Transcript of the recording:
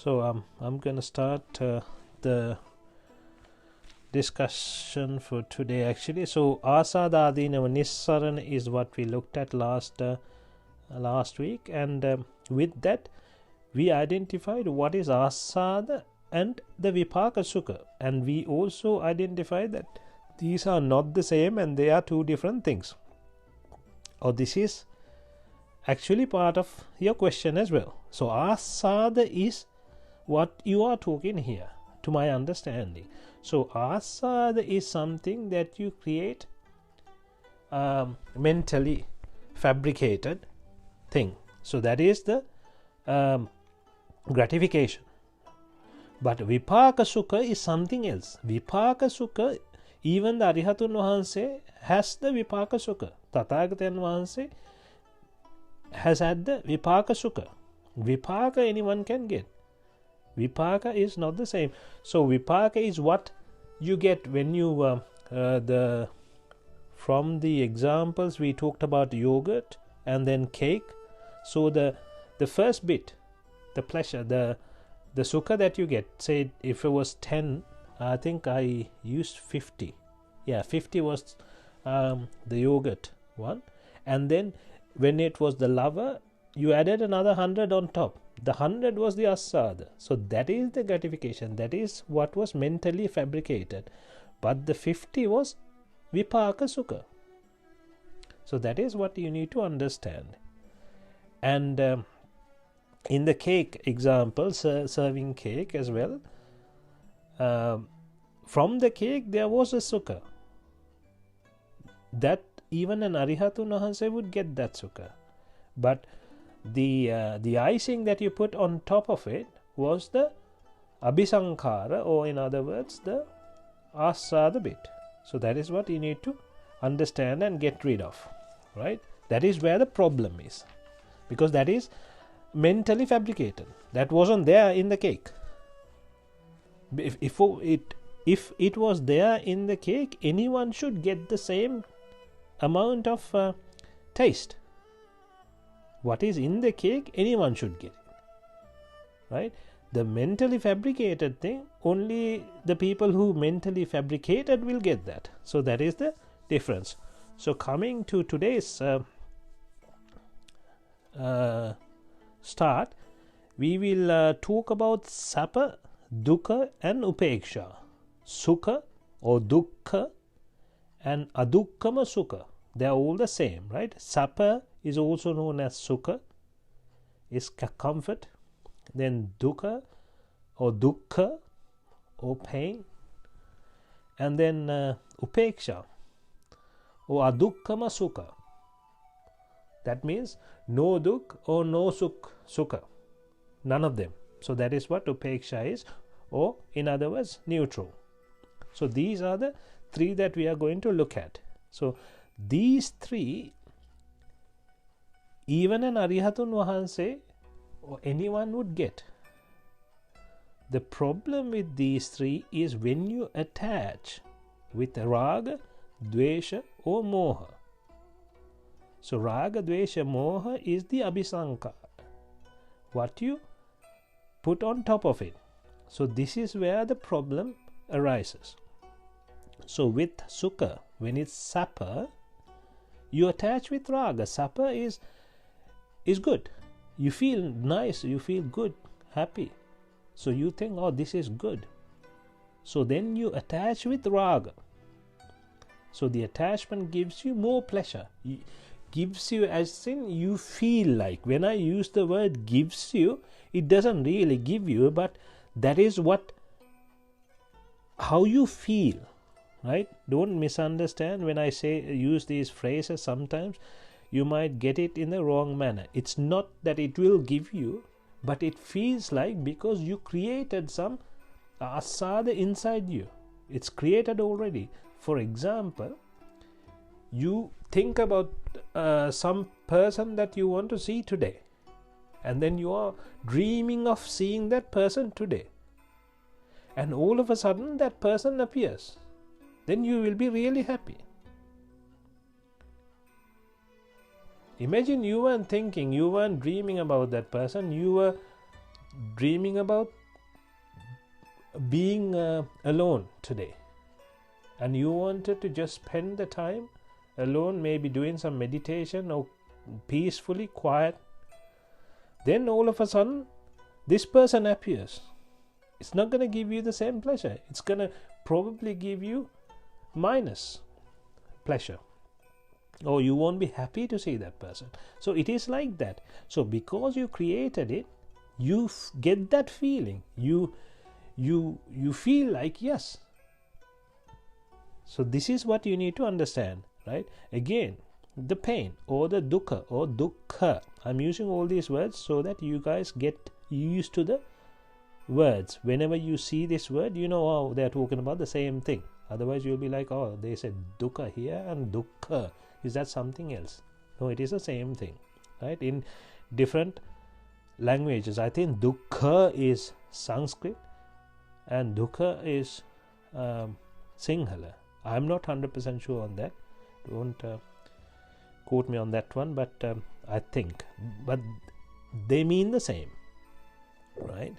So I'm going to start the discussion for today actually. So Asadadinava Nissarana is what we looked at last week, and with that we identified what is Asada and the Vipaka Sukha, and we also identified that these are not the same and they are two different things. This is actually part of your question as well. So Asada is what you are talking here, to my understanding. So asada is something that you create, mentally fabricated thing. So that is the gratification. But vipaka sukha is something else. Vipaka sukha, even the Arihatun Wahanse has the vipaka sukha. Tathagatan Wahanse has had the vipaka sukha. Vipaka anyone can get. Vipaka is not the same. So vipaka is what you get when you from the examples we talked about yogurt and then cake. So the first bit, the pleasure, the sukha that you get, say if it was 10, I think I used 50. Yeah, 50 was the yogurt one, and then when it was the lover, you added another 100 on top. The 100 was the asada. So that is the gratification. That is what was mentally fabricated. But the 50 was vipaka sukha. So that is what you need to understand. And in the cake example, serving cake as well, from the cake there was a sukha. That even an Arihatun Wahanse would get that sukha. But the icing that you put on top of it was the abhisankara, or in other words the asada bit. So that is what you need to understand and get rid of, right? That is where the problem is, because that is mentally fabricated. That wasn't there in the cake. If it was there in the cake, anyone should get the same amount of taste. What is in the cake, anyone should get it, right? The mentally fabricated thing, only the people who mentally fabricated will get that. So that is the difference. So coming to today's start, we will talk about sapa, dukkha and upeksha. Sukha or dukkha and adukkhama sukha, they are all the same, right? Sapa is also known as sukha, is comfort. Then dukkha or dukkha or pain, and then upeksha or adukkhama sukha. That means no dukh or no sukha, none of them. So that is what upeksha is, or in other words neutral. So these are the three that we are going to look at. So these three, even an Arihatun Wahanse or anyone would get. The problem with these three is when you attach with raga, dvesha or moha. So raga, dvesha, moha is the abhisankara, what you put on top of it. So this is where the problem arises. So with sukha, when it's sapa, you attach with raga. Sapa is good. You feel nice, you feel good, happy. So you think, oh, this is good. So then you attach with raga. So the attachment gives you more pleasure. Gives you, as in you feel like. When I use the word gives you, it doesn't really give you, but that is how you feel, right? Don't misunderstand when I use these phrases. Sometimes you might get it in the wrong manner. It's not that it will give you, but it feels like, because you created some asada inside you. It's created already. For example, you think about some person that you want to see today, and then you are dreaming of seeing that person today, and all of a sudden that person appears. Then you will be really happy. Imagine you weren't thinking, you weren't dreaming about that person, you were dreaming about being alone today, and you wanted to just spend the time alone, maybe doing some meditation or peacefully quiet, then all of a sudden this person appears. It's not going to give you the same pleasure. It's going to probably give you minus pleasure, or you won't be happy to see that person. So it is like that. So because you created it, you get that feeling. You feel like yes. So this is what you need to understand, right? Again, the pain or the dukkha or dukkha. I'm using all these words so that you guys get used to the words. Whenever you see this word, you know, oh, they're talking about the same thing. Otherwise you'll be like, oh, they said dukkha here and dukkha. Is that something else? No, it is the same thing, right? In different languages, I think dukkha is Sanskrit and dukkha is Sinhala. I'm not 100% sure on that. Don't quote me on that one, but I think. But they mean the same, right?